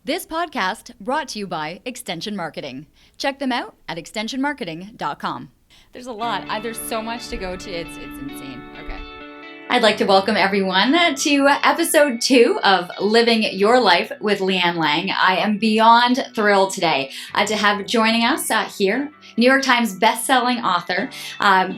This podcast brought to you by Extension Marketing. Check them out at extensionmarketing.com. There's a lot. There's so much to go to. It's insane. Okay. I'd like to welcome everyone to episode 2 of Living Your Life with Leanne Lang. I am beyond thrilled today to have joining us here, New York Times best-selling author.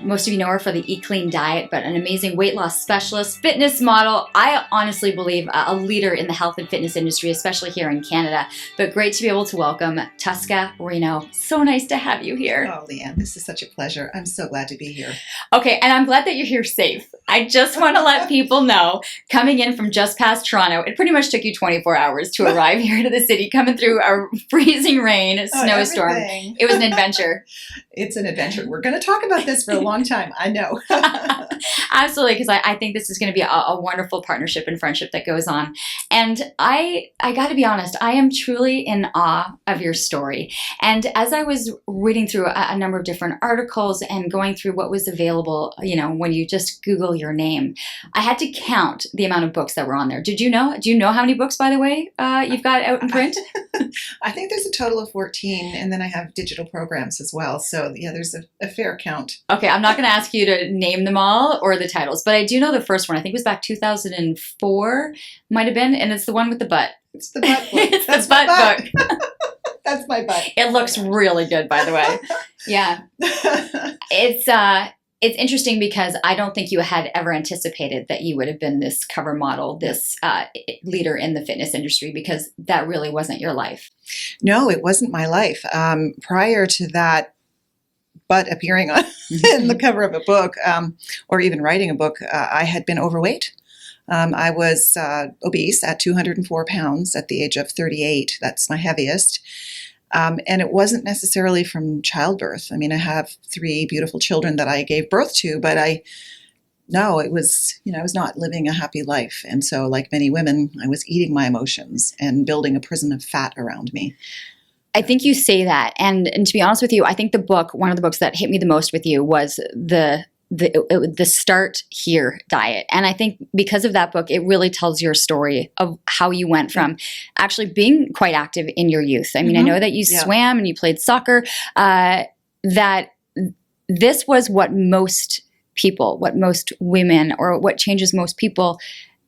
Most of you know her for the Eat Clean diet, but an amazing weight loss specialist, fitness model. I honestly believe a leader in the health and fitness industry, especially here in Canada. But great to be able to welcome Tosca Reno. So nice to have you here. Oh, Leanne, this is such a pleasure. I'm so glad to be here. Okay, and I'm glad that you're here safe. I just want to let people know, coming in from just past Toronto, it pretty much took you 24 hours to arrive here to the city, coming through a freezing rain, snowstorm. Everything. It was an adventure. It's an adventure. We're going to talk about this for a long time. I know. Absolutely, because I think this is going to be a wonderful partnership and friendship that goes on. And I got to be honest, I am truly in awe of your story. And as I was reading through a number of different articles and going through what was available, when you just Google your name, I had to count the amount of books that were on there. Did you know? Do you know how many books, by the way, you've got out in print? I think there's a total of 14, and then I have digital programs as well. So, yeah, there's a fair count. Okay, I'm not going to ask you to name them all or the titles, but I do know the first one. I think it was back 2004, might have been, and it's the one with the butt. It's the butt book. It's the butt book. That's my butt. It looks really good, by the way. Yeah. It's interesting because I don't think you had ever anticipated that you would have been this cover model, this leader in the fitness industry, because that really wasn't your life. No, it wasn't my life. Prior to that butt appearing on in the cover of a book, or even writing a book, I had been overweight. I was obese at 204 pounds at the age of 38. That's my heaviest. And it wasn't necessarily from childbirth. I mean, I have 3 beautiful children that I gave birth to, but it was, I was not living a happy life. And so, like many women, I was eating my emotions and building a prison of fat around me. I think you say that. And to be honest with you, I think one of the books that hit me the most with you was the Start Here diet. And I think because of that book, it really tells your story of how you went from actually being quite active in your youth. I mean, I know that you swam and you played soccer, that this was what most people, what most women, or what changes most people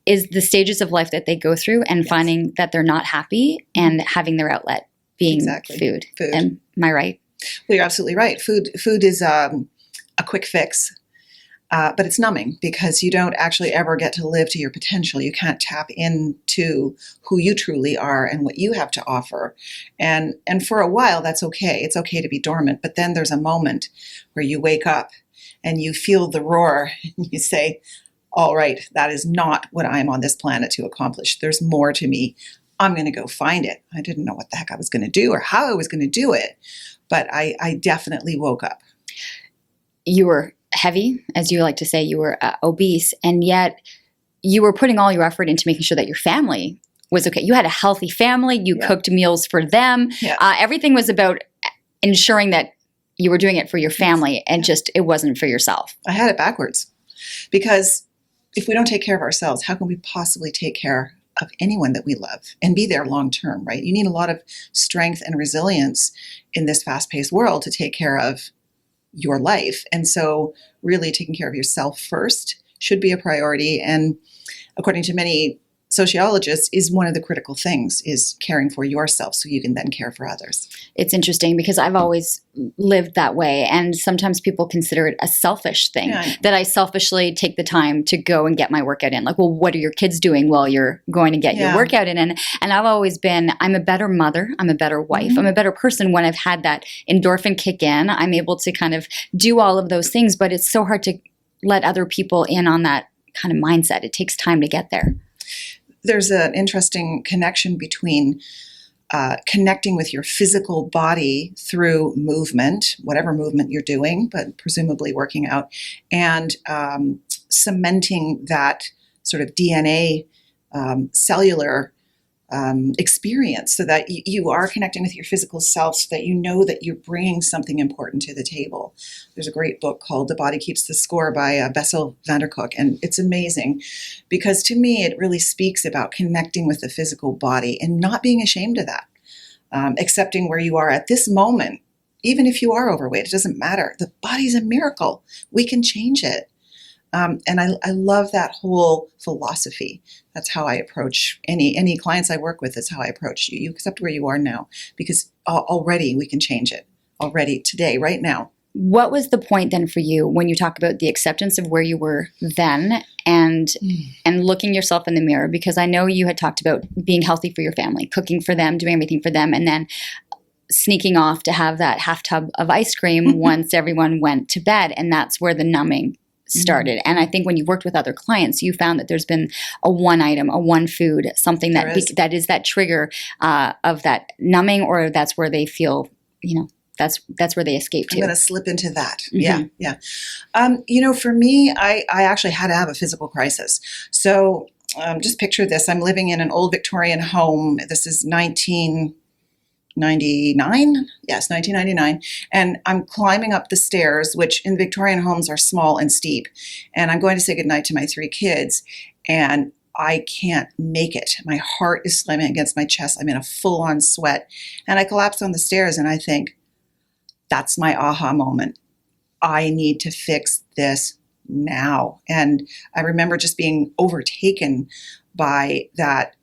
is the stages of life that they go through and finding that they're not happy and having their outlet being food. Am I right? Well, you're absolutely right. Food is a quick fix. But it's numbing because you don't actually ever get to live to your potential. You can't tap into who you truly are and what you have to offer. And for a while, that's okay. It's okay to be dormant. But then there's a moment where you wake up and you feel the roar and you say, all right, that is not what I'm on this planet to accomplish. There's more to me. I'm going to go find it. I didn't know what the heck I was going to do or how I was going to do it. But I definitely woke up. You were heavy, as you like to say, you were obese, and yet you were putting all your effort into making sure that your family was okay. You had a healthy family. You cooked meals for them. Yeah. Everything was about ensuring that you were doing it for your family and just it wasn't for yourself. I had it backwards because if we don't take care of ourselves, how can we possibly take care of anyone that we love and be there long term, right? You need a lot of strength and resilience in this fast-paced world to take care of your life. And so really taking care of yourself first should be a priority. And according to many sociologists, is one of the critical things is caring for yourself so you can then care for others. It's interesting because I've always lived that way. And sometimes people consider it a selfish thing, that I selfishly take the time to go and get my workout in. Like, well, what are your kids doing while you're going to get your workout in? And I've always been, I'm a better mother. I'm a better wife. I'm a better person when I've had that endorphin kick in. I'm able to kind of do all of those things, but it's so hard to let other people in on that kind of mindset. It takes time to get there. There's an interesting connection between connecting with your physical body through movement, whatever movement you're doing, but presumably working out, and cementing that sort of DNA cellular experience, so that you are connecting with your physical self, so that you know that you're bringing something important to the table. There's a great book called The Body Keeps the Score by Bessel van der Kolk, and it's amazing because to me it really speaks about connecting with the physical body and not being ashamed of that, accepting where you are at this moment. Even if you are overweight, it doesn't matter. The body's a miracle. We can change it. And I love that whole philosophy. That's how I approach any clients I work with. That's how I approach you. You accept where you are now, because already we can change it. Already, today, right now. What was the point then for you when you talk about the acceptance of where you were then and looking yourself in the mirror? Because I know you had talked about being healthy for your family, cooking for them, doing everything for them, and then sneaking off to have that half tub of ice cream once everyone went to bed. And that's where the numbing started. And I think when you worked with other clients, you found that there's been a one item, a one food, something that is that trigger of that numbing, or that's where they feel, that's where they escape to. I'm going to slip into that. Mm-hmm. Yeah. For me, I actually had to have a physical crisis. So just picture this. I'm living in an old Victorian home. This is 1999. Yes, 1999. And I'm climbing up the stairs, which in Victorian homes are small and steep. And I'm going to say goodnight to my 3 kids. And I can't make it. My heart is slamming against my chest. I'm in a full-on sweat. And I collapse on the stairs and I think, that's my aha moment. I need to fix this now. And I remember just being overtaken by that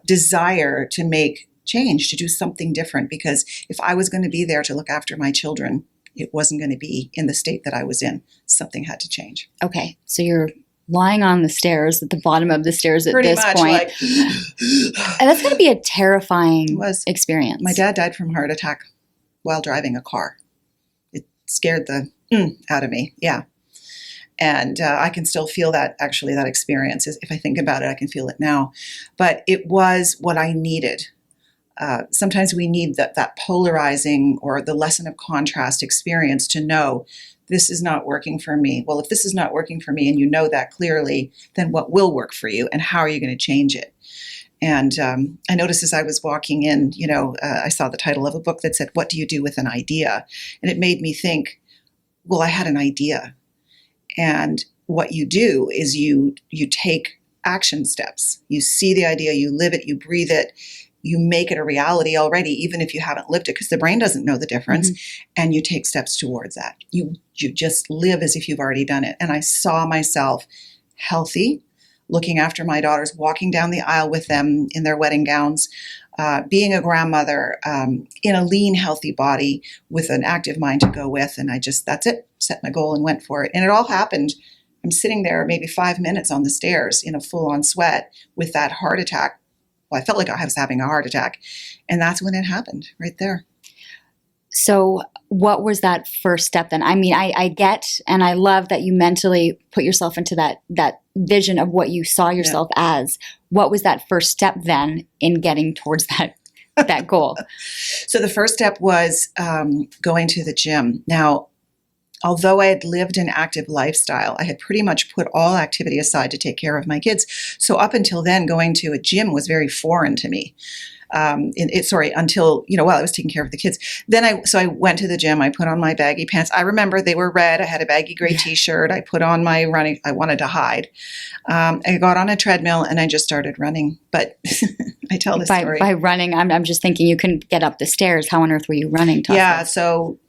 desire to make change, to do something different, because if I was going to be there to look after my children, it wasn't going to be in the state that I was in. Something had to change. Okay, so you're lying on the stairs, at the bottom of the stairs at Pretty this much point. And that's going to be a terrifying experience. My dad died from a heart attack while driving a car. It scared the out of me. Yeah. And I can still feel that experience. If I think about it, I can feel it now. But it was what I needed. Sometimes we need that polarizing or the lesson of contrast experience to know this is not working for me. Well, if this is not working for me and you know that clearly, then what will work for you and how are you going to change it? And I noticed as I was walking in, I saw the title of a book that said, "What do you do with an idea?" And it made me think, well, I had an idea. And what you do is you take action steps. You see the idea, you live it, you breathe it, you make it a reality already, even if you haven't lived it, because the brain doesn't know the difference. And you take steps towards that. You just live as if you've already done it. And I saw myself healthy, looking after my daughters, walking down the aisle with them in their wedding gowns, being a grandmother, in a lean, healthy body with an active mind to go with. And that's it, set my goal and went for it. And it all happened. I'm sitting there maybe 5 minutes on the stairs in a full-on sweat with that heart attack. Well, I felt like I was having a heart attack. And that's when it happened, right there. So what was that first step then? I mean, I get, and I love that you mentally put yourself into that vision of what you saw yourself as. What was that first step then in getting towards that goal? So the first step was going to the gym. Now, although I had lived an active lifestyle, I had pretty much put all activity aside to take care of my kids. So up until then, going to a gym was very foreign to me. Until, while I was taking care of the kids. Then I went to the gym. I put on my baggy pants. I remember they were red. I had a baggy gray t-shirt. I put on my running. I wanted to hide. I got on a treadmill and I just started running. But I tell this story. By running, I'm just thinking you couldn't get up the stairs. How on earth were you running, Tosca? Yeah, so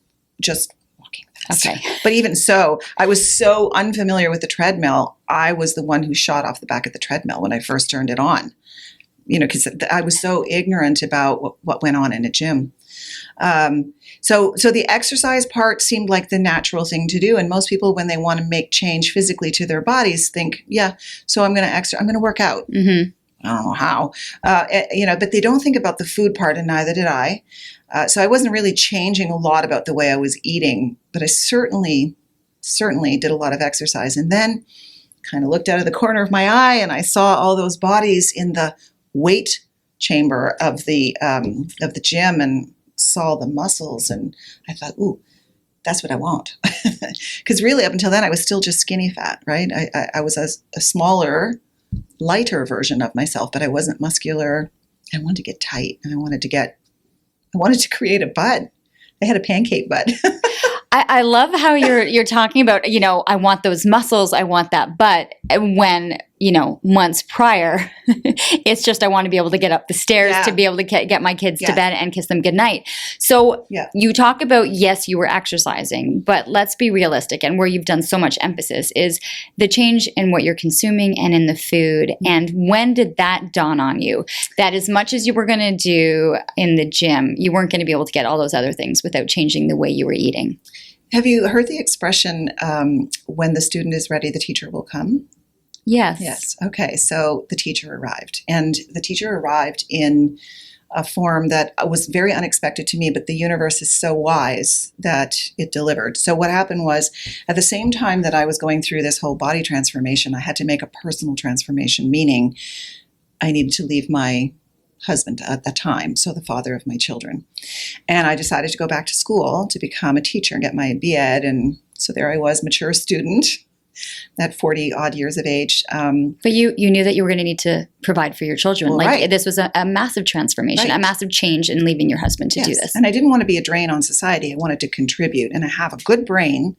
just walking fast. Okay. But even so, I was so unfamiliar with the treadmill. I was the one who shot off the back of the treadmill when I first turned it on. Because I was so ignorant about what went on in a gym. So the exercise part seemed like the natural thing to do. And most people, when they want to make change physically to their bodies, think, so I'm going to work out. Mm-hmm. I don't know how, but they don't think about the food part, and neither did I. So I wasn't really changing a lot about the way I was eating, but I certainly did a lot of exercise. And then kind of looked out of the corner of my eye and I saw all those bodies in the weight chamber of the gym and saw the muscles, and I thought, ooh, that's what I want. Because really up until then I was still just skinny fat, right? I was a smaller, lighter version of myself, but I wasn't muscular. I wanted to get tight, and I wanted to create a butt. I had a pancake butt. I love how you're talking about, I want those muscles, I want that butt, when, months prior, it's just I want to be able to get up the stairs to be able to get my kids to bed and kiss them goodnight. So you talk about, yes, you were exercising, but let's be realistic, and where you've done so much emphasis is the change in what you're consuming and in the food. And when did that dawn on you that as much as you were going to do in the gym, you weren't going to be able to get all those other things without changing the way you were eating? Have you heard the expression, when the student is ready, the teacher will come? Yes. Yes. Okay. So the teacher arrived, and the teacher arrived in a form that was very unexpected to me, but the universe is so wise that it delivered. So what happened was, at the same time that I was going through this whole body transformation, I had to make a personal transformation, meaning I needed to leave my husband at the time, so the father of my children. And I decided to go back to school to become a teacher and get my B.Ed. And so there I was, mature student at 40 odd years of age. But you knew that you were going to need to provide for your children. Right. This was a massive transformation, a massive change in leaving your husband to do this. And I didn't want to be a drain on society. I wanted to contribute, and I have a good brain.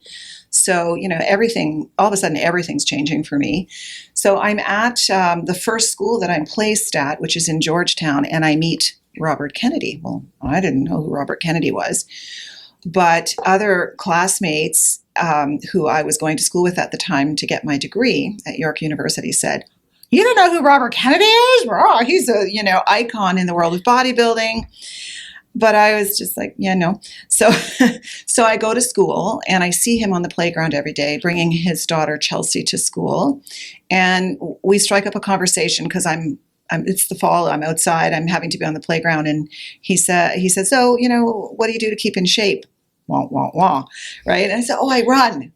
So, everything, all of a sudden, everything's changing for me. So I'm at the first school that I'm placed at, which is in Georgetown, and I meet Robert Kennedy. Well, I didn't know who Robert Kennedy was, but other classmates who I was going to school with at the time to get my degree at York University said, "You don't know who Robert Kennedy is? Oh, he's a, icon in the world of bodybuilding." But I was just like, yeah, no. So I go to school, and I see him on the playground every day, bringing his daughter Chelsea to school. And we strike up a conversation because it's the fall, I'm outside, I'm having to be on the playground. And he said, "So, what do you do to keep in shape?" Wah, wah, wah, right? And I said, "Oh, I run.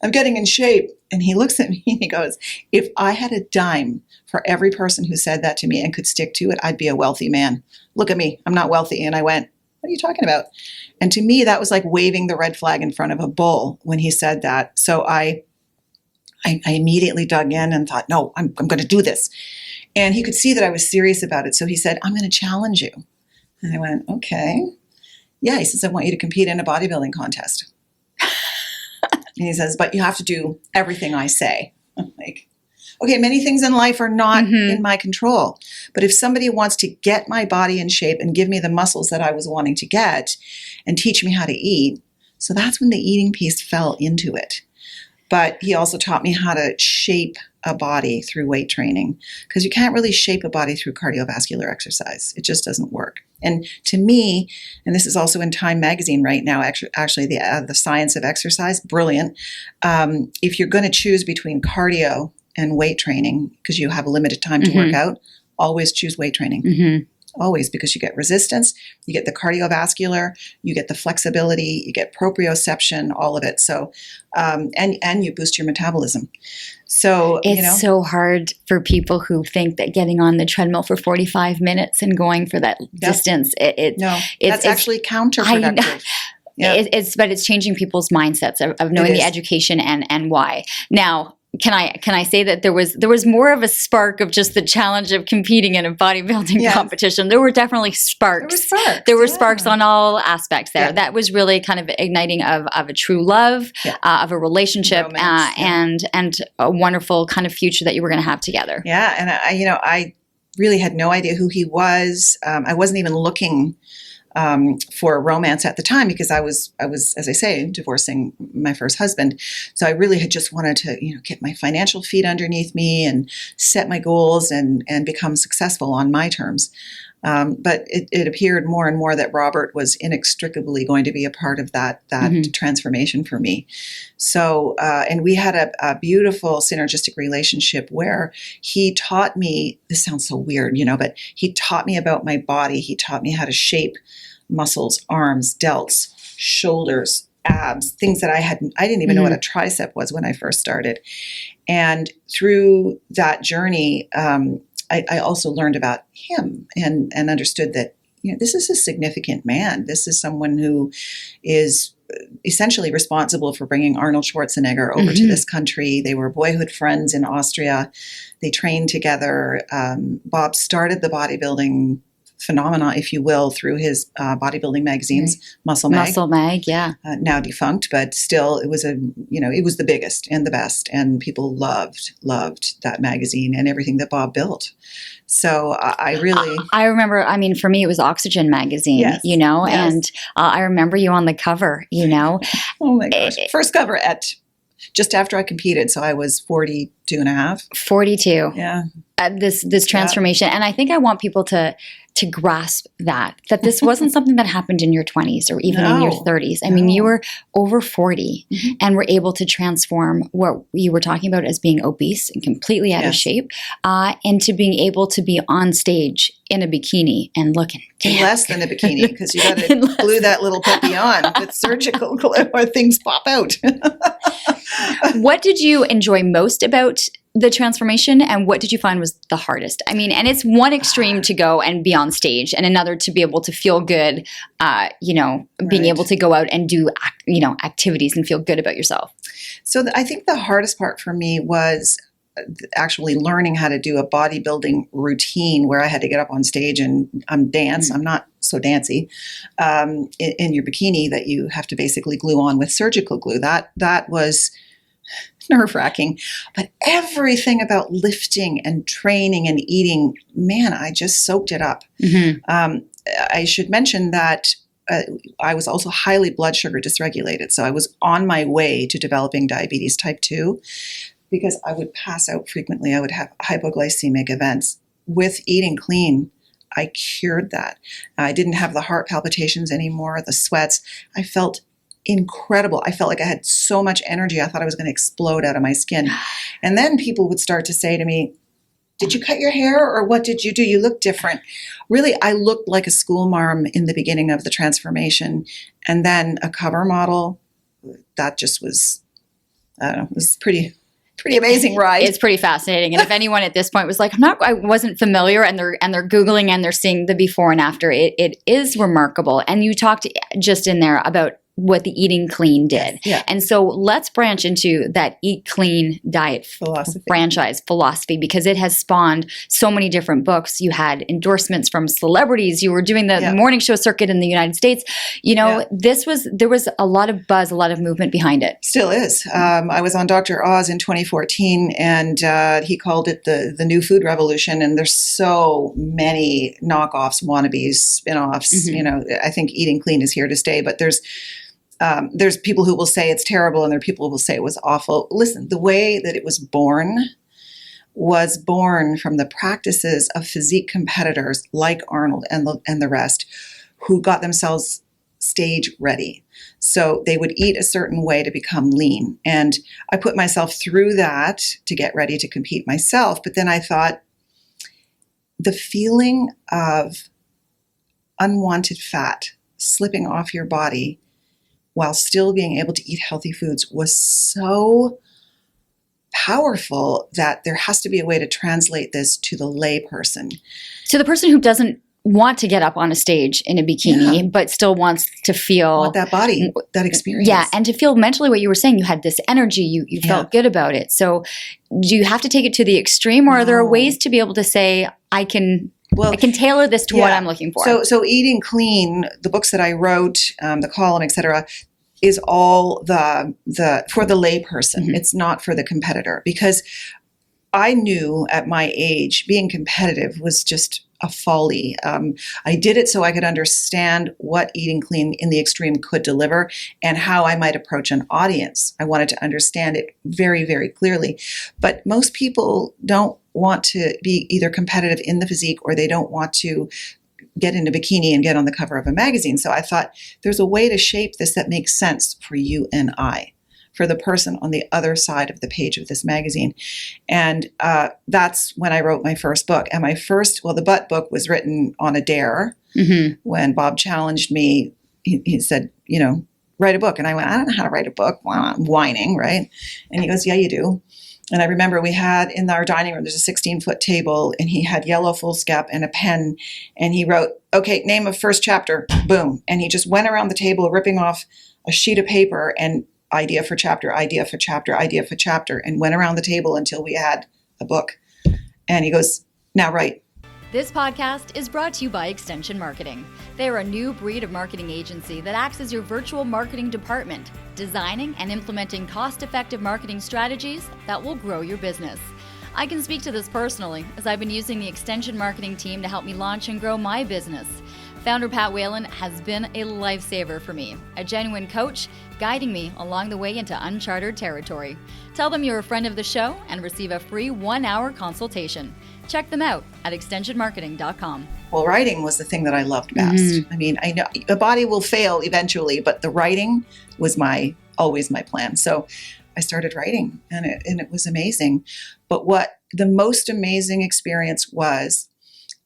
I'm getting in shape." And he looks at me and he goes, "If I had a dime for every person who said that to me and could stick to it, I'd be a wealthy man. Look at me. I'm not wealthy." And I went, "What are you talking about?" And to me, that was like waving the red flag in front of a bull when he said that. So I immediately dug in and thought, no, I'm going to do this. And he could see that I was serious about it. So he said, "I'm going to challenge you." And I went, "Okay." Yeah, he says, "I want you to compete in a bodybuilding contest." And he says, "But you have to do everything I say." I'm like, okay, many things in life are not in my control. But if somebody wants to get my body in shape and give me the muscles that I was wanting to get and teach me how to eat, so that's when the eating piece fell into it. But he also taught me how to shape a body through weight training, because you can't really shape a body through cardiovascular exercise. It just doesn't work. And to me, and this is also in Time magazine right now, actually the science of exercise, brilliant. If you're going to choose between cardio and weight training, because you have a limited time to work out, always choose weight training. Always, because you get resistance, you get the cardiovascular, you get the flexibility, you get proprioception, all of it. So, and you boost your metabolism. So it's so hard for people who think that getting on the treadmill for 45 minutes and going for that distance, that's actually counterproductive. But it's changing people's mindsets of knowing the education and why. Now, can I say that there was more of a spark of just the challenge of competing in a bodybuilding competition? There were definitely sparks. There were sparks on all aspects there. Yeah. That was really kind of igniting of a true love, of a relationship, and a wonderful kind of future that you were going to have together. Yeah, and I really had no idea who he was. I wasn't even looking for romance at the time, because I was, as I say, divorcing my first husband. So I really had just wanted to, get my financial feet underneath me and set my goals and become successful on my terms. But it appeared more and more that Robert was inextricably going to be a part of that transformation for me. So, and we had a beautiful synergistic relationship where he taught me, this sounds so weird, but he taught me about my body. He taught me how to shape muscles, arms, delts, shoulders, abs, things that I didn't even know what a tricep was when I first started. And through that journey, I also learned about him and understood that, this is a significant man. This is someone who is essentially responsible for bringing Arnold Schwarzenegger over to this country. They were boyhood friends in Austria. They trained together. Bob started the bodybuilding phenomena, if you will, through his bodybuilding magazines, Muscle Mag. Muscle Mag, yeah. Now defunct, but still, it was it was the biggest and the best, and people loved that magazine and everything that Bob built. So I really, I remember. I mean, for me, it was Oxygen magazine, Yes, you know, yes. and I remember you on the cover, you know. oh my gosh, first cover at just after I competed, so I was 42 and a half. 42. Yeah. This transformation, and I think I want people to grasp that this wasn't something that happened in your 20s or even in your 30s. I mean, you were over 40 and were able to transform what you were talking about as being obese and completely out of shape, into being able to be on stage in a bikini and looking less than a bikini, because you got to glue that little puppy on with surgical glue or things pop out. What did you enjoy most about the transformation, and what did you find was the hardest? I mean, and it's one extreme to go and be on stage, and another to be able to feel good, being able to go out and do, activities and feel good about yourself. So I think the hardest part for me was actually learning how to do a bodybuilding routine where I had to get up on stage and dance. I'm not so dancy, in your bikini that you have to basically glue on with surgical glue. That was nerve-wracking, but everything about lifting and training and eating, man, I just soaked it up. I should mention that I was also highly blood sugar dysregulated, so I was on my way to developing diabetes type 2 because I would pass out frequently. I would have hypoglycemic events. With eating clean, I cured that. I didn't have the heart palpitations anymore, the sweats. I felt incredible. I felt like I had so much energy. I thought I was going to explode out of my skin. And then people would start to say to me, did you cut your hair or what did you do? You look different. Really, I looked like a school marm in the beginning of the transformation. And then a cover model, that just was, I don't know, it was pretty amazing ride. It's pretty fascinating. And if anyone at this point was like, I wasn't familiar, and they're Googling and they're seeing the before and after, it is remarkable. And you talked just in there about what the eating clean did. Yeah. And so let's branch into that eat clean diet philosophy, because it has spawned so many different books. You had endorsements from celebrities. You were doing the morning show circuit in the United States. There was a lot of buzz, a lot of movement behind it. Still is. I was on Dr. Oz in 2014, and he called it the new food revolution. And there's so many knockoffs, wannabes, spin-offs. I think eating clean is here to stay, but there's people who will say it's terrible, and there are people who will say it was awful. Listen, the way that it was born from the practices of physique competitors like Arnold and the rest, who got themselves stage ready. So they would eat a certain way to become lean. And I put myself through that to get ready to compete myself. But then I thought, the feeling of unwanted fat slipping off your body while still being able to eat healthy foods was so powerful that there has to be a way to translate this to the lay person. So the person who doesn't want to get up on a stage in a bikini, but still wants to feel that body, that experience. Yeah, and to feel mentally what you were saying. You had this energy, you felt good about it. So do you have to take it to the extreme, or are there ways to be able to say, I can tailor this to what I'm looking for? So eating clean, the books that I wrote, the column, etc., is all the for the lay person. It's not for the competitor, because I knew at my age being competitive was just a folly. I did it so I could understand what eating clean in the extreme could deliver and how I might approach an audience. I wanted to understand it very, very clearly. But most people don't want to be either competitive in the physique, or they don't want to get in a bikini and get on the cover of a magazine. So I thought, there's a way to shape this that makes sense for you and I, for the person on the other side of the page of this magazine. And that's when I wrote my first book. And the butt book was written on a dare. When Bob challenged me, he said, write a book. And I went, I don't know how to write a book. Well, I'm whining, right? And he goes, yeah, you do. And I remember we had in our dining room, there's a 16-foot table, and he had yellow foolscap and a pen, and he wrote, okay, name of first chapter, boom. And he just went around the table ripping off a sheet of paper and idea for chapter, idea for chapter, idea for chapter, and went around the table until we had a book. And he goes, now write. This podcast is brought to you by Extension Marketing. They are a new breed of marketing agency that acts as your virtual marketing department, designing and implementing cost-effective marketing strategies that will grow your business. I can speak to this personally, as I've been using the Extension Marketing team to help me launch and grow my business. Founder Pat Whalen has been a lifesaver for me, a genuine coach, guiding me along the way into uncharted territory. Tell them you're a friend of the show and receive a free 1-hour consultation. Check them out at extensionmarketing.com. Well, writing was the thing that I loved best. I mean, I know a body will fail eventually, but the writing was always my plan. So I started writing, and it was amazing. But what the most amazing experience was,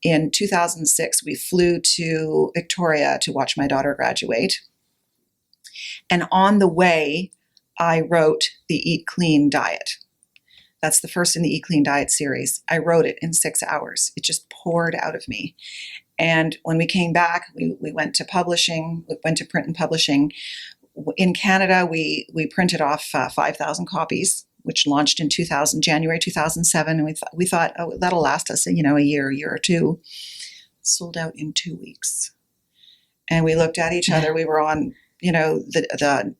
in 2006, we flew to Victoria to watch my daughter graduate. And on the way, I wrote the Eat Clean diet. That's the first in the Eat Clean diet series. I wrote it in 6 hours. It just poured out of me. And when we came back, we went to publishing, we went to print and publishing. In Canada, we printed off 5,000 copies, which launched in January 2007. And we thought, oh, that'll last us, a year or two. Sold out in 2 weeks. And we looked at each other. We were on, the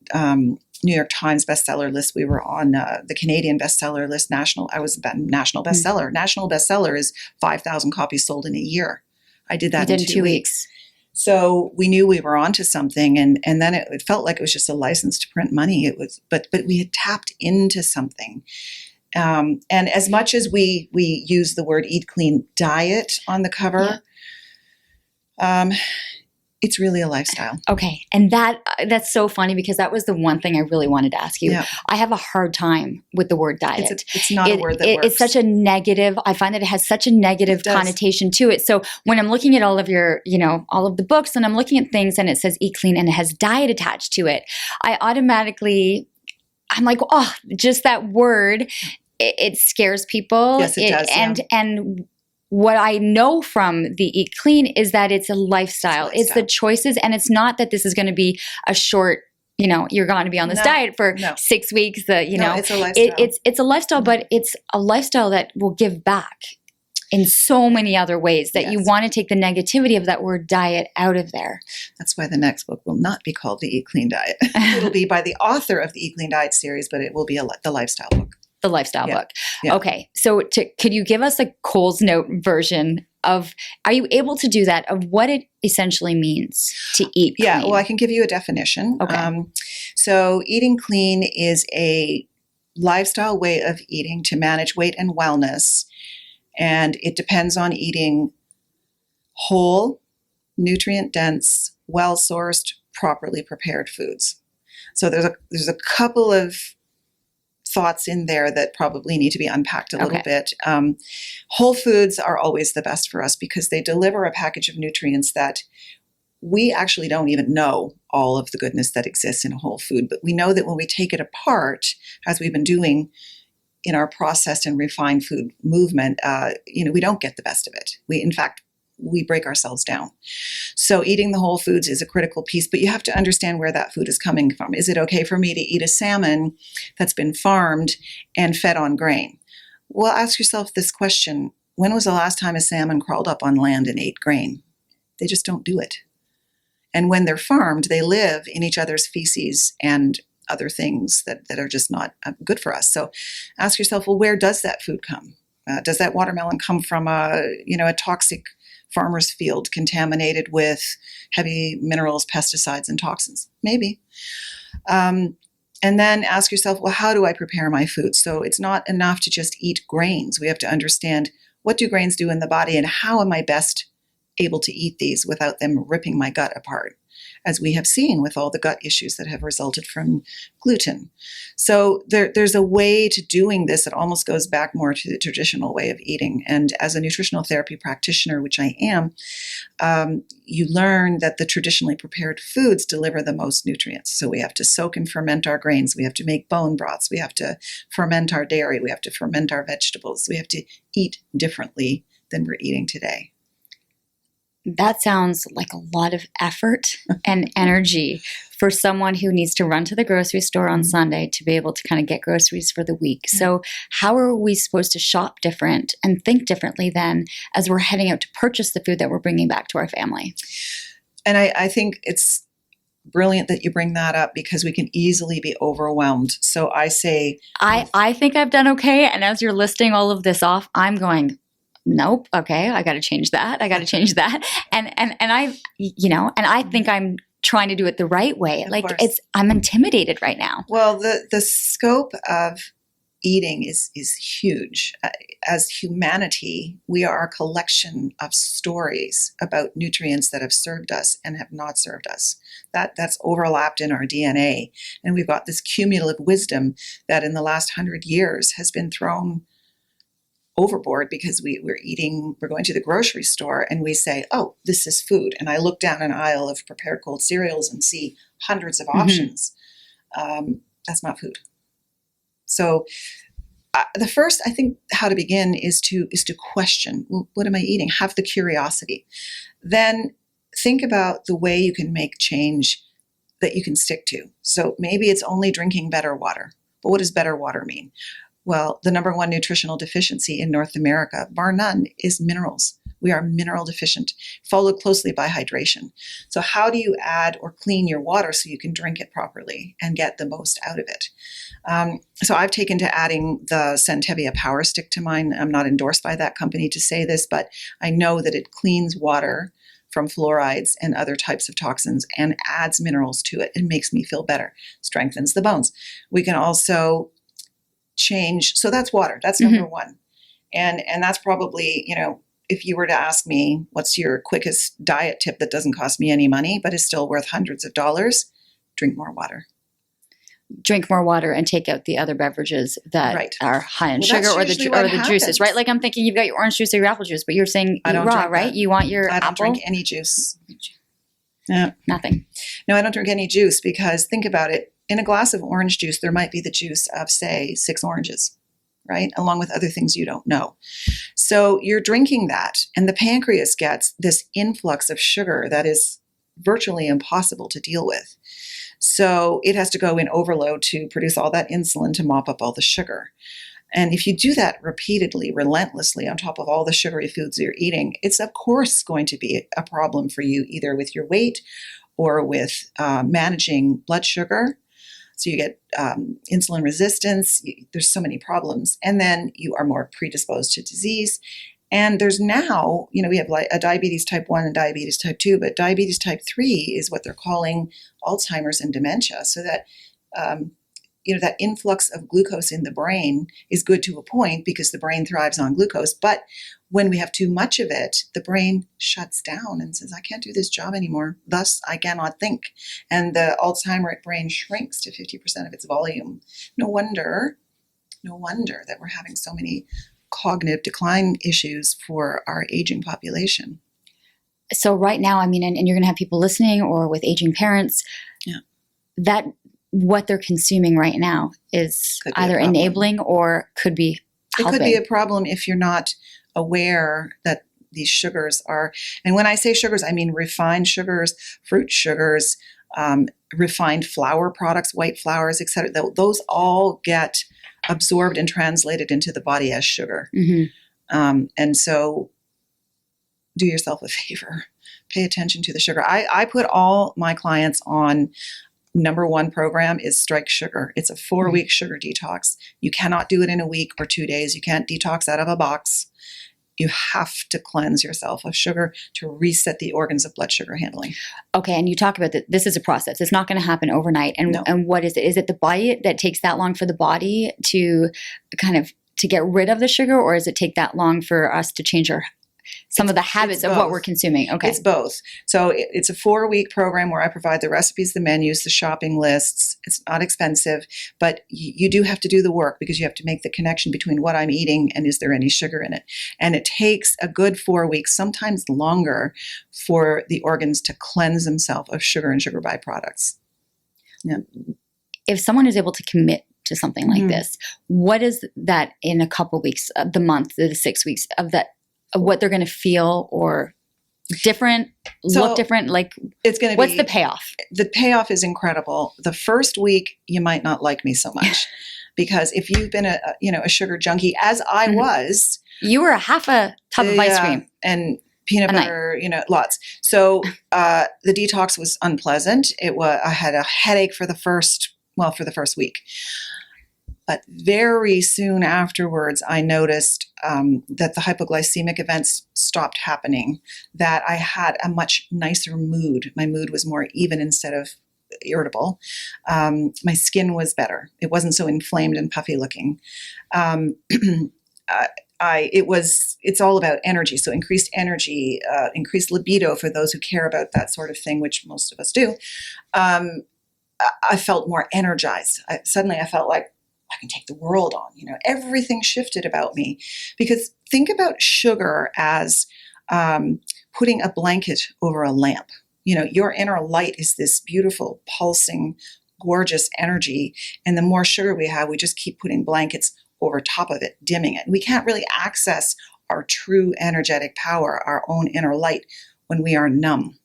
New York Times bestseller list. We were on the Canadian bestseller list. I was a national bestseller. National bestseller is 5,000 copies sold in a year. I did that in 2 weeks. So we knew we were onto something, and then it felt like it was just a license to print money. It was, but we had tapped into something. And as much as we use the word Eat Clean diet on the cover, it's really a lifestyle. Okay. And that's so funny, because that was the one thing I really wanted to ask you. Yeah. I have a hard time with the word diet. It's not a word that works. It's such a negative, I find that it has such a negative connotation to it. So when I'm looking at all of your, all of the books, and I'm looking at things and it says Eat Clean and it has diet attached to it, I'm like, oh, just that word, it scares people. Yes, it does. And what I know from the Eat Clean is that it's a lifestyle. It's the choices, and it's not that this is going to be a short, you're going to be on this diet for 6 weeks. It's a lifestyle. It's a lifestyle, but it's a lifestyle that will give back in so many other ways that you want to take the negativity of that word diet out of there. That's why the next book will not be called The Eat Clean Diet. It'll be by the author of the Eat Clean Diet series, but it will be the lifestyle book. The lifestyle book. Yeah. Okay. So could you give us a Cole's Note version of, are you able to do that, of what it essentially means to eat clean? Yeah, well, I can give you a definition. Okay. So eating clean is a lifestyle way of eating to manage weight and wellness. And it depends on eating whole, nutrient-dense, well-sourced, properly prepared foods. So there's a couple of thoughts in there that probably need to be unpacked a little bit. Whole foods are always the best for us because they deliver a package of nutrients that we actually don't even know all of the goodness that exists in a whole food. But we know that when we take it apart, as we've been doing in our processed and refined food movement, we don't get the best of it. We break ourselves down. So eating the whole foods is a critical piece, but you have to understand where that food is coming from. Is it okay for me to eat a salmon that's been farmed and fed on grain? Well, ask yourself this question. When was the last time a salmon crawled up on land and ate grain? They just don't do it. And when they're farmed, they live in each other's feces and other things that are just not good for us. So ask yourself, well, where does that food come? Does that watermelon come from a toxic farmer's field contaminated with heavy minerals, pesticides, and toxins? Maybe. And then ask yourself, well, how do I prepare my food? So it's not enough to just eat grains. We have to understand, what do grains do in the body, and how am I best able to eat these without them ripping my gut apart, as we have seen with all the gut issues that have resulted from gluten. So there's a way to doing this that almost goes back more to the traditional way of eating. And as a nutritional therapy practitioner, which I am, you learn that the traditionally prepared foods deliver the most nutrients. So we have to soak and ferment our grains. We have to make bone broths. We have to ferment our dairy. We have to ferment our vegetables. We have to eat differently than we're eating today. That sounds like a lot of effort and energy for someone who needs to run to the grocery store on Sunday to be able to kind of get groceries for the week. So how are we supposed to shop different and think differently then as we're heading out to purchase the food that we're bringing back to our family? And I think it's brilliant that you bring that up because we can easily be overwhelmed. So I say... I think I've done okay. And as you're listing all of this off, I'm going... Nope. Okay. I got to change that. I got to change that. And I think I'm trying to do it the right way. Of like course. I'm intimidated right now. Well, the scope of eating is huge. As humanity, we are a collection of stories about nutrients that have served us and have not served us. That's overlapped in our DNA. And we've got this cumulative wisdom that in the last 100 years has been thrown overboard because we're going to the grocery store and we say, oh, this is food. And I look down an aisle of prepared cold cereals and see hundreds of options. That's not food. So the first, I think, how to begin is to question, well, what am I eating? Have the curiosity. Then think about the way you can make change that you can stick to. So maybe it's only drinking better water. But what does better water mean? Well, the number one nutritional deficiency in North America, bar none, is minerals. We are mineral deficient, followed closely by hydration. So how do you add or clean your water so you can drink it properly and get the most out of it? So I've taken to adding the Centevia Power Stick to mine. I'm not endorsed by that company to say this, but I know that it cleans water from fluorides and other types of toxins and adds minerals to it. It makes me feel better, strengthens the bones. We can also change. So that's water. That's number one. And that's probably, if you were to ask me, what's your quickest diet tip that doesn't cost me any money, but is still worth hundreds of dollars? Drink more water. Drink more water and take out the other beverages that are high in sugar or the juices, right? Like I'm thinking you've got your orange juice or your apple juice, but you're saying eat raw, right? You want your apple? I don't drink any juice. No. Nothing. No, I don't drink any juice because think about it. In a glass of orange juice, there might be the juice of, say, 6 oranges, right? Along with other things you don't know. So you're drinking that, and the pancreas gets this influx of sugar that is virtually impossible to deal with. So it has to go in overload to produce all that insulin to mop up all the sugar. And if you do that repeatedly, relentlessly, on top of all the sugary foods you're eating, it's of course going to be a problem for you, either with your weight or with managing blood sugar. So you get insulin resistance. There's so many problems. And then you are more predisposed to disease. And there's now, we have like a diabetes type 1 and diabetes type 2, but diabetes type 3 is what they're calling Alzheimer's and dementia. So that, that influx of glucose in the brain is good to a point because the brain thrives on glucose. But when we have too much of it, the brain shuts down and says, I can't do this job anymore. Thus, I cannot think. And the Alzheimer brain shrinks to 50% of its volume. No wonder that we're having so many cognitive decline issues for our aging population. So right now, and you're going to have people listening or with aging parents, that what they're consuming right now is either enabling or could be helping. It could be a problem if you're not aware that these sugars are, and when I say sugars, I mean refined sugars, fruit sugars, refined flour products, white flours, etc. Those all get absorbed and translated into the body as sugar. And so do yourself a favor. Pay attention to the sugar. I put all my clients on number one program is Strike Sugar. It's a 4-week sugar detox. You cannot do it in a week or 2 days. You can't detox out of a box. You have to cleanse yourself of sugar to reset the organs of blood sugar handling. Okay, and you talk about that this is a process. It's not going to happen overnight. And what is it? Is it the body that takes that long for the body to kind of to get rid of the sugar, or does it take that long for us to change some of the habits of what we're consuming? Okay. It's both. So it's a 4-week program where I provide the recipes, the menus, the shopping lists. It's not expensive, but you do have to do the work because you have to make the connection between what I'm eating and is there any sugar in it. And it takes a good 4 weeks, sometimes longer, for the organs to cleanse themselves of sugar and sugar byproducts. Yeah. If someone is able to commit to something like this, what is that in a couple weeks, the month, the 6 weeks of that? What they're going to feel or Different, look different? Like, it's going to be. What's the payoff? The payoff is incredible. The first week, you might not like me so much because if you've been a sugar junkie, as I was, you were half a tub of ice cream and peanut butter, lots. So the detox was unpleasant. I had a headache for the first week. But very soon afterwards, I noticed that the hypoglycemic events stopped happening, that I had a much nicer mood. My mood was more even instead of irritable. My skin was better. It wasn't so inflamed and puffy looking. It's all about energy. So increased energy, increased libido for those who care about that sort of thing, which most of us do. I felt more energized. Suddenly I felt like I can take the world on, everything shifted about me, because think about sugar as putting a blanket over a lamp. Your inner light is this beautiful, pulsing, gorgeous energy. And the more sugar we have, we just keep putting blankets over top of it, dimming it. We can't really access our true energetic power, our own inner light, when we are numb.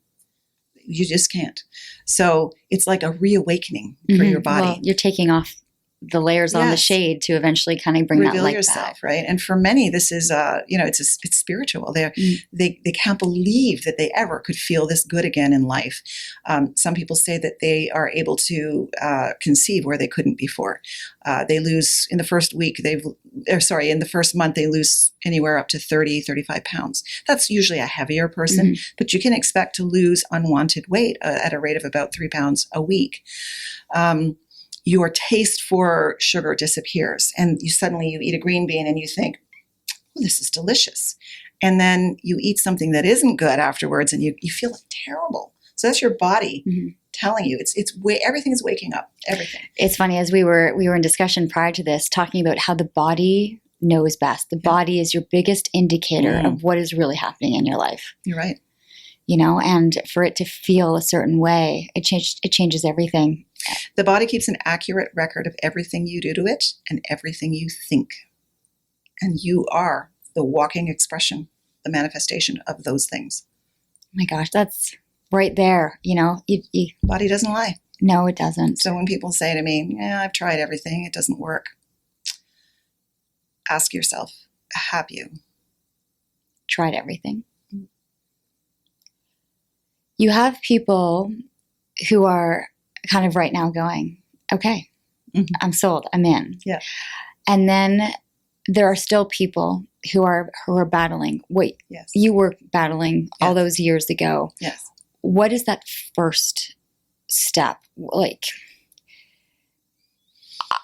You just can't. So it's like a reawakening for your body. Well, you're taking off the layers on the shade to eventually kind of bring reveal that light yourself, back. Right? And for many, this is, it's spiritual. They can't believe that they ever could feel this good again in life. Some people say that they are able to conceive where they couldn't before. They lose in the first week. In the first month, they lose anywhere up to 30, 35 pounds. That's usually a heavier person, but you can expect to lose unwanted weight at a rate of about 3 pounds a week. Your taste for sugar disappears, and you eat a green bean and you think, oh, this is delicious. And then you eat something that isn't good afterwards and you feel terrible. So that's your body telling you everything is waking up, everything. It's funny, as we were in discussion prior to this, talking about how the body knows best. The body is your biggest indicator of what is really happening in your life. You're right. And for it to feel a certain way, it changes everything. The body keeps an accurate record of everything you do to it and everything you think. And you are the walking expression, the manifestation of those things. Oh my gosh, that's right there. Body doesn't lie. No, it doesn't. So when people say to me, I've tried everything, it doesn't work. Ask yourself, have you? Tried everything. You have people who are kind of right now going, okay, I'm sold, I'm in. Yeah. And then there are still people who are battling what you were battling all those years ago. Yes. What is that first step? Like,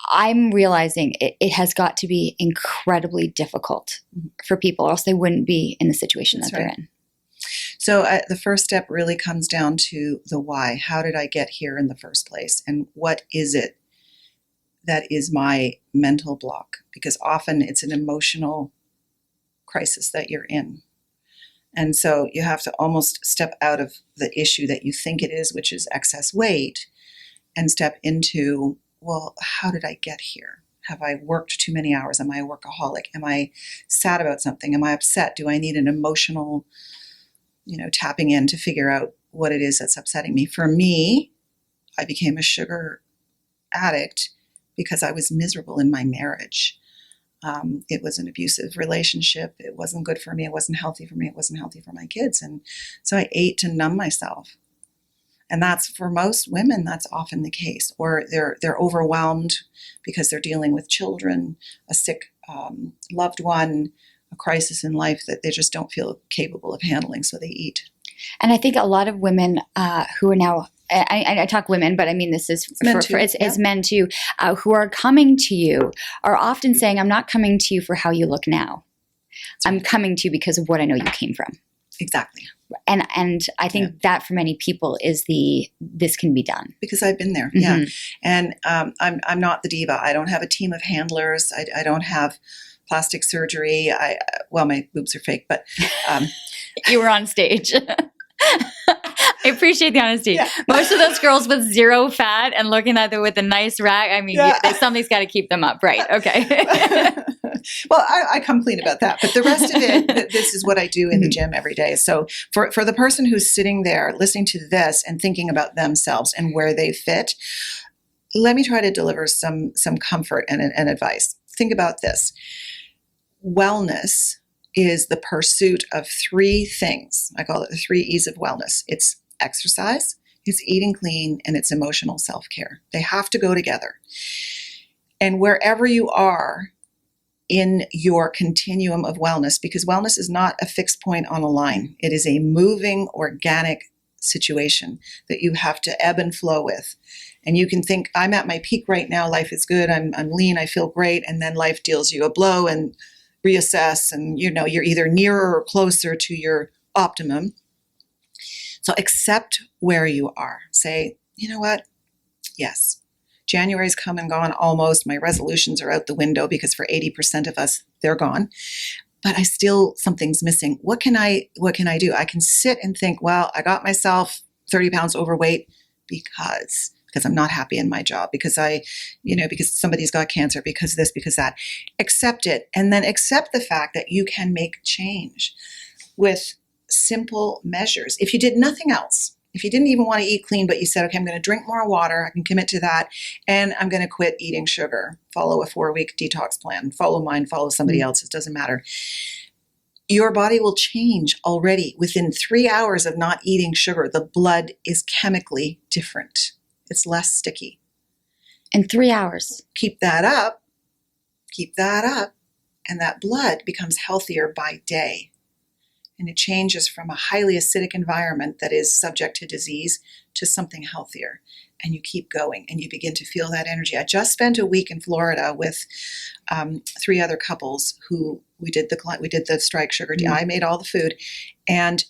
I'm realizing it has got to be incredibly difficult for people, or else they wouldn't be in the situation that they're in. So the first step really comes down to the why. How did I get here in the first place? And what is it that is my mental block? Because often it's an emotional crisis that you're in. And so you have to almost step out of the issue that you think it is, which is excess weight, and step into, well, how did I get here? Have I worked too many hours? Am I a workaholic? Am I sad about something? Am I upset? Do I need an emotional tapping in to figure out what it is that's upsetting me? For me, I became a sugar addict because I was miserable in my marriage. It was an abusive relationship. It wasn't good for me. It wasn't healthy for me. It wasn't healthy for my kids. And so I ate to numb myself. And that's, for most women, that's often the case. Or they're overwhelmed because they're dealing with children, a sick loved one, a crisis in life that they just don't feel capable of handling, so they eat. And I think a lot of women who are now, I talk women, but I mean this is it's men too, who are coming to you are often saying, I'm not coming to you for how you look now. I'm coming to you because of what I know you came from. Exactly. And I think that for many people is this can be done. Because I've been there, yeah. And I'm not the diva. I don't have a team of handlers. I don't have plastic surgery. My boobs are fake, but you were on stage. I appreciate the honesty. Yeah. Most of those girls with zero fat and looking at them with a nice rack, I mean, something's got to keep them up, right? Okay. Well, I come clean about that, but the rest of it, this is what I do in the gym every day. So for the person who's sitting there listening to this and thinking about themselves and where they fit, let me try to deliver some comfort and advice. Think about this. Wellness is the pursuit of three things. I call it the 3 E's of wellness. It's exercise, it's eating clean, and it's emotional self-care. They have to go together. And wherever you are in your continuum of wellness, because wellness is not a fixed point on a line. It is a moving, organic situation that you have to ebb and flow with. And you can think, I'm at my peak right now, life is good, I'm lean, I feel great, and then life deals you a blow and reassess, and you're either nearer or closer to your optimum. So accept where you are. Say, you know what? Yes. January's come and gone almost. My resolutions are out the window because for 80% of us, they're gone. But something's missing. What can I do? I can sit and think, well, I got myself 30 pounds overweight because I'm not happy in my job, because because somebody's got cancer, because this, because that. Accept it. And then accept the fact that you can make change with simple measures. If you did nothing else, if you didn't even want to eat clean, but you said, okay, I'm going to drink more water, I can commit to that, and I'm going to quit eating sugar, follow a 4-week detox plan, follow mine, follow somebody else's, doesn't matter. Your body will change already. Within 3 hours of not eating sugar, the blood is chemically different. It's less sticky. In 3 hours. Keep that up, and that blood becomes healthier by day. And it changes from a highly acidic environment that is subject to disease to something healthier. And you keep going and you begin to feel that energy. I just spent a week in Florida with 3 other couples who we did the strike sugar. I made all the food, and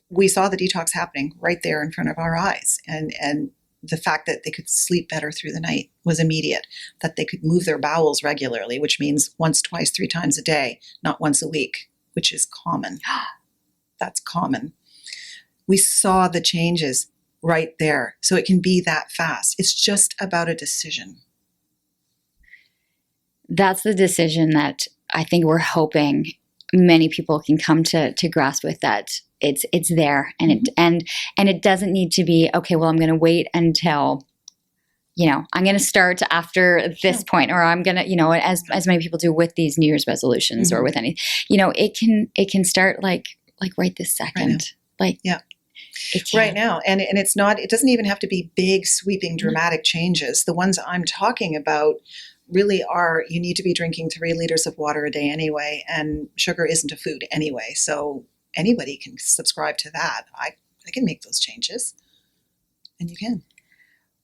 we saw the detox happening right there in front of our eyes. And the fact that they could sleep better through the night was immediate, that they could move their bowels regularly, which means once, twice, 3 times a day, not once a week, which is common. That's common. We saw the changes right there. So it can be that fast. It's just about a decision. That's the decision that I think we're hoping many people can come to grasp with, that it's there, and it doesn't need to be, okay, well, I'm going to wait until, I'm going to start after this point, or I'm going to, as many people do with these New Year's resolutions or with any, it can start like right this second. Right now. And it doesn't even have to be big, sweeping, dramatic changes. The ones I'm talking about really are, you need to be drinking 3 liters of water a day anyway, and sugar isn't a food anyway. So anybody can subscribe to that. I can make those changes, and you can.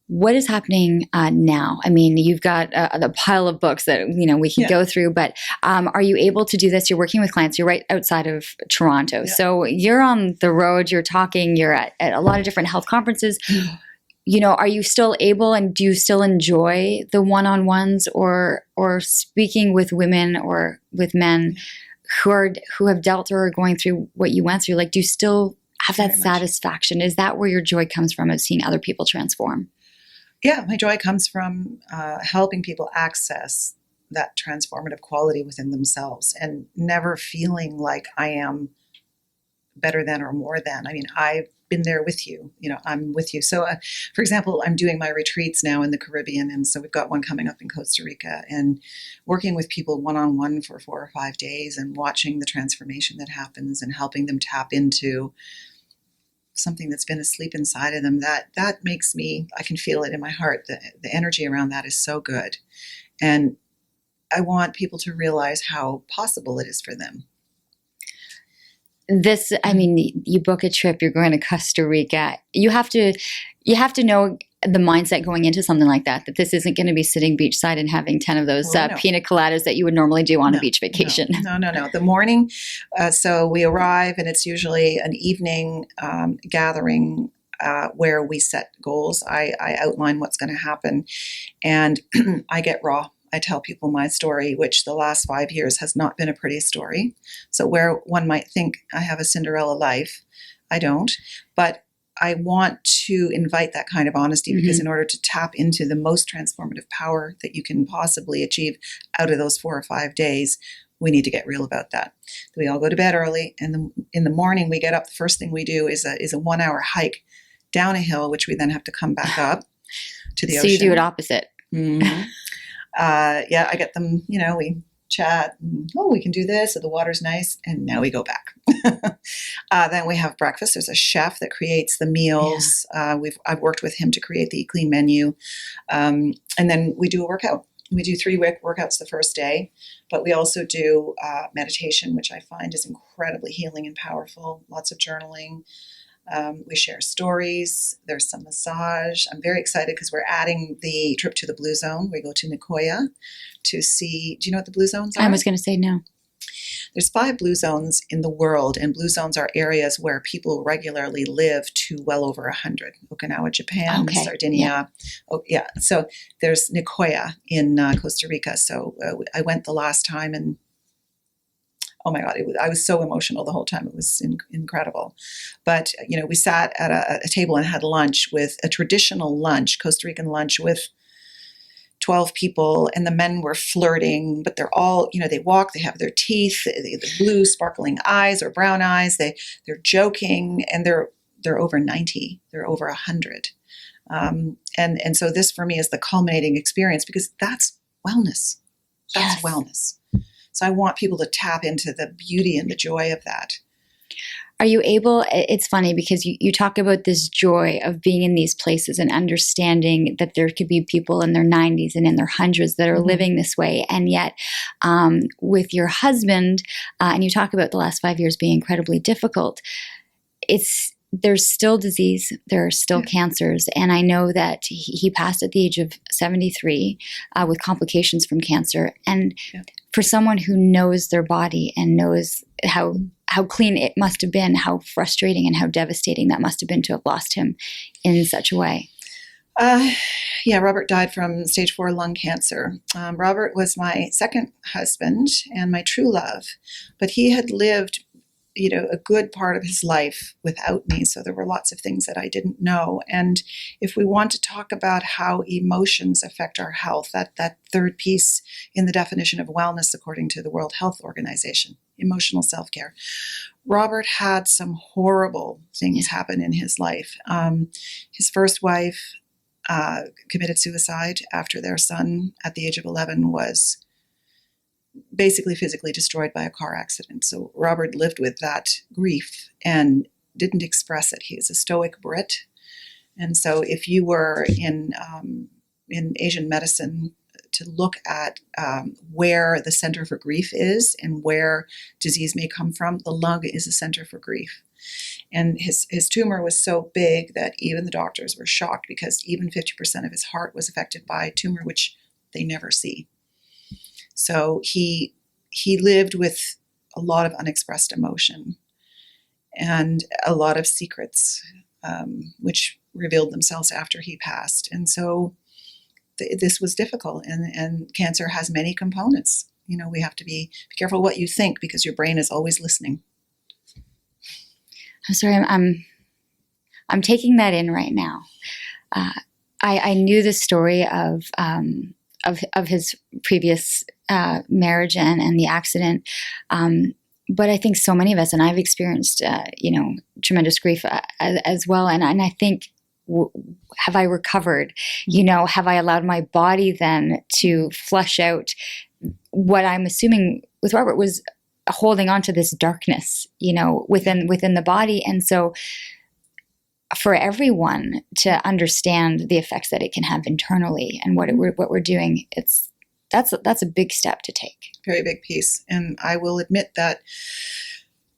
What is happening now? I mean, you've got a pile of books that we can go through, but are you able to do this? You're working with clients. You're right outside of Toronto, so you're on the road. You're talking. You're at a lot of different health conferences. Are you still able, and do you still enjoy the one-on-ones or speaking with women or with men who have dealt or are going through what you went through? Like, do you still have that satisfaction? Is that where your joy comes from, of seeing other people transform? Yeah, my joy comes from helping people access that transformative quality within themselves and never feeling like I am better than or more than. I mean, I've been there with you. I'm with you. So, for example, I'm doing my retreats now in the Caribbean, and so we've got one coming up in Costa Rica, and working with people one-on-one for 4 or 5 days and watching the transformation that happens and helping them tap into something that's been asleep inside of them. That makes me, I can feel it in my heart. The energy around that is so good. And I want people to realize how possible it is for them. You book a trip, you're going to Costa Rica. You have to know the mindset going into something like that this isn't going to be sitting beachside and having 10 of those pina coladas that you would normally do on a beach vacation. No. The morning, so we arrive, and it's usually an evening gathering where we set goals. I outline what's going to happen, and I get raw. I tell people my story, which the last 5 years has not been a pretty story. So where one might think I have a Cinderella life, I don't. But I want to invite that kind of honesty because in order to tap into the most transformative power that you can possibly achieve out of those 4 or 5 days, we need to get real about that. We all go to bed early, and in the morning we get up. The first thing we do is a 1-hour hike down a hill, which we then have to come back up to the ocean. So you do it opposite. Mm-hmm. Yeah, I get them, we chat, and, we can do this, so the water's nice, and now we go back. Then we have breakfast. There's a chef that creates the meals. Yeah. I've worked with him to create the clean menu. And then we do a workout. We do 3 workouts the first day, but we also do meditation, which I find is incredibly healing and powerful. Lots of journaling. We share stories. There's some massage. I'm very excited because we're adding the trip to the Blue Zone. We go to Nicoya to see, do you know what the Blue Zones are? I was going to say no. There's 5 Blue Zones in the world, and Blue Zones are areas where people regularly live to well over 100. Okinawa, Japan, Sardinia. Yeah. Oh, yeah. So there's Nicoya in Costa Rica. So I went the last time, and oh my God, I was so emotional the whole time. It was incredible. But, we sat at a table and had lunch, with a traditional lunch, Costa Rican lunch, with 12 people, and the men were flirting, but they're all, they walk, they have their teeth, the blue sparkling eyes or brown eyes, they're joking, and they're over 90, they're over 100. And so this for me is the culminating experience, because that's wellness. That's wellness. So I want people to tap into the beauty and the joy of that. Are you able, it's funny because you talk about this joy of being in these places and understanding that there could be people in their 90s and in their hundreds that are living this way. And yet with your husband, and you talk about the last 5 years being incredibly difficult, there's still disease, there are still cancers. And I know that he passed at the age of 73 with complications from cancer. And for someone who knows their body and knows how clean it must have been, how frustrating and how devastating that must have been to have lost him in such a way. Robert died from stage 4 lung cancer. Robert was my second husband and my true love, but he had lived, a good part of his life without me. So there were lots of things that I didn't know. And if we want to talk about how emotions affect our health, that third piece in the definition of wellness, according to the World Health Organization, emotional self-care. Robert had some horrible things happen in his life. His first wife committed suicide after their son at the age of 11 was basically physically destroyed by a car accident. So Robert lived with that grief and didn't express it. He is a stoic Brit. And so if you were in Asian medicine to look at where the center for grief is and where disease may come from, the lung is a center for grief. And his tumor was so big that even the doctors were shocked, because even 50% of his heart was affected by a tumor, which they never see. So he lived with a lot of unexpressed emotion and a lot of secrets, which revealed themselves after he passed. And so this was difficult, and cancer has many components. We have to be careful what you think, because your brain is always listening. I'm sorry, I'm taking that in right now. I knew the story of his previous marriage and the accident. But I think so many of us, and I've experienced, tremendous grief as well. And I think, have I recovered? Have I allowed my body then to flush out what I'm assuming with Robert was holding on to this darkness, within the body. And so for everyone to understand the effects that it can have internally and what we're doing, that's a big step to take. Very big piece. And I will admit that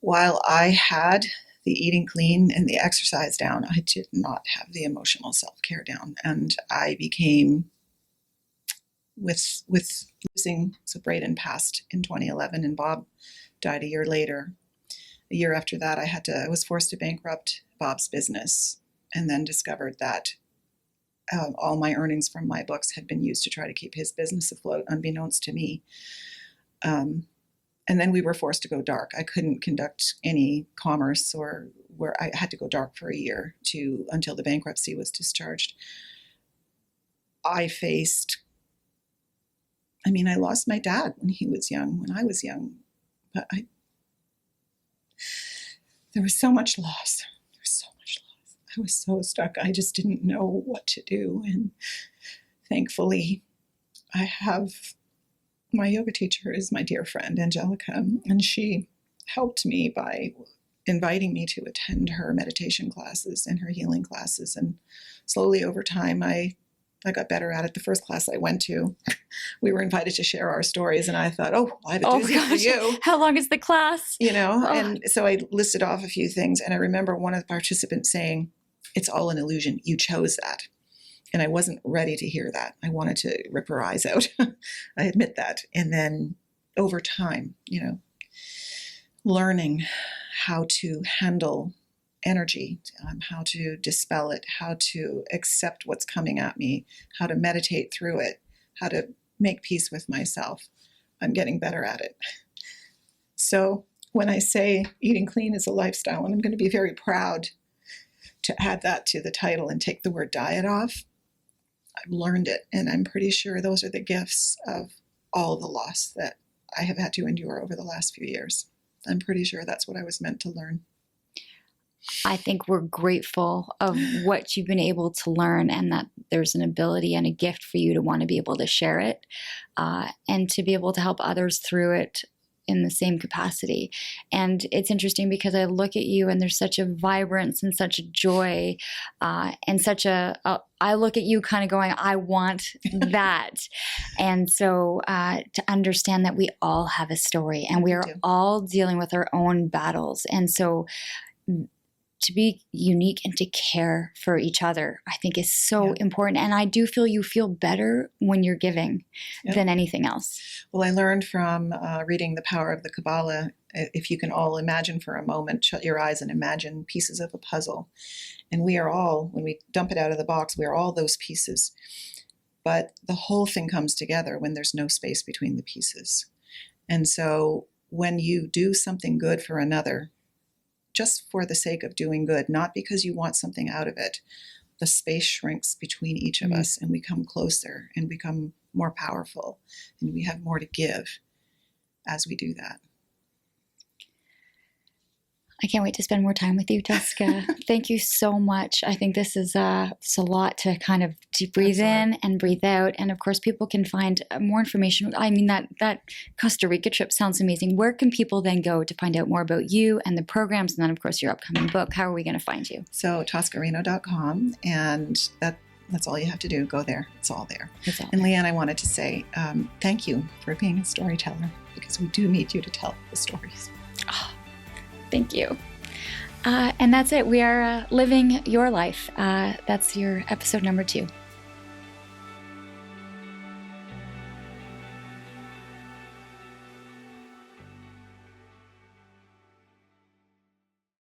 while I had the eating clean and the exercise down, I did not have the emotional self-care down. And I became, with losing, so Braden passed in 2011 and Bob died a year later. A year after that, I was forced to bankrupt Bob's business, and then discovered that all my earnings from my books had been used to try to keep his business afloat, unbeknownst to me. And then we were forced to go dark. I couldn't conduct any commerce or where I had to go dark for a year until the bankruptcy was discharged. I lost my dad when I was young, but there was so much loss. I was so stuck. I just didn't know what to do. And thankfully, I have my yoga teacher is my dear friend, Angelica, and she helped me by inviting me to attend her meditation classes and her healing classes. And slowly over time, I got better at it. The first class I went to, we were invited to share our stories, and I thought, I have a doozy for you. How long is the class? And so I listed off a few things, and I remember one of the participants saying, "It's all an illusion. You chose that." And I wasn't ready to hear that. I wanted to rip her eyes out. I admit that. And then over time, learning how to handle energy, how to dispel it, how to accept what's coming at me, how to meditate through it, how to make peace with myself. I'm getting better at it. So when I say eating clean is a lifestyle, and I'm going to be very proud to add that to the title and take the word diet off, I've learned it, and I'm pretty sure those are the gifts of all the loss that I have had to endure over the last few years. I'm pretty sure that's what I was meant to learn. I think we're grateful of what you've been able to learn, and that there's an ability and a gift for you to want to be able to share it and to be able to help others through it in the same capacity. And it's interesting because I look at you and there's such a vibrance and such a joy and such I look at you kind of going, I want that. And so to understand that we all have a story and we are all dealing with our own battles. And so to be unique and to care for each other, I think is so important. And I do feel you feel better when you're giving than anything else. Well, I learned from reading The Power of the Kabbalah, if you can all imagine for a moment, shut your eyes and imagine pieces of a puzzle. And we are all, when we dump it out of the box, we are all those pieces. But the whole thing comes together when there's no space between the pieces. And so when you do something good for another, just for the sake of doing good, not because you want something out of it, the space shrinks between each of us and we come closer and become more powerful, and we have more to give as we do that. I can't wait to spend more time with you, Tosca. Thank you so much. I think this is it's a lot to kind of breathe in and breathe out. And of course, people can find more information. I mean, that Costa Rica trip sounds amazing. Where can people then go to find out more about you and the programs? And then, of course, your upcoming book. How are we going to find you? So ToscaReno.com, and that's all you have to do. Go there. It's all there. And Leanne, I wanted to say thank you for being a storyteller, because we do need you to tell the stories. Oh. Thank you. And that's it. We are living your life. That's your episode number 2.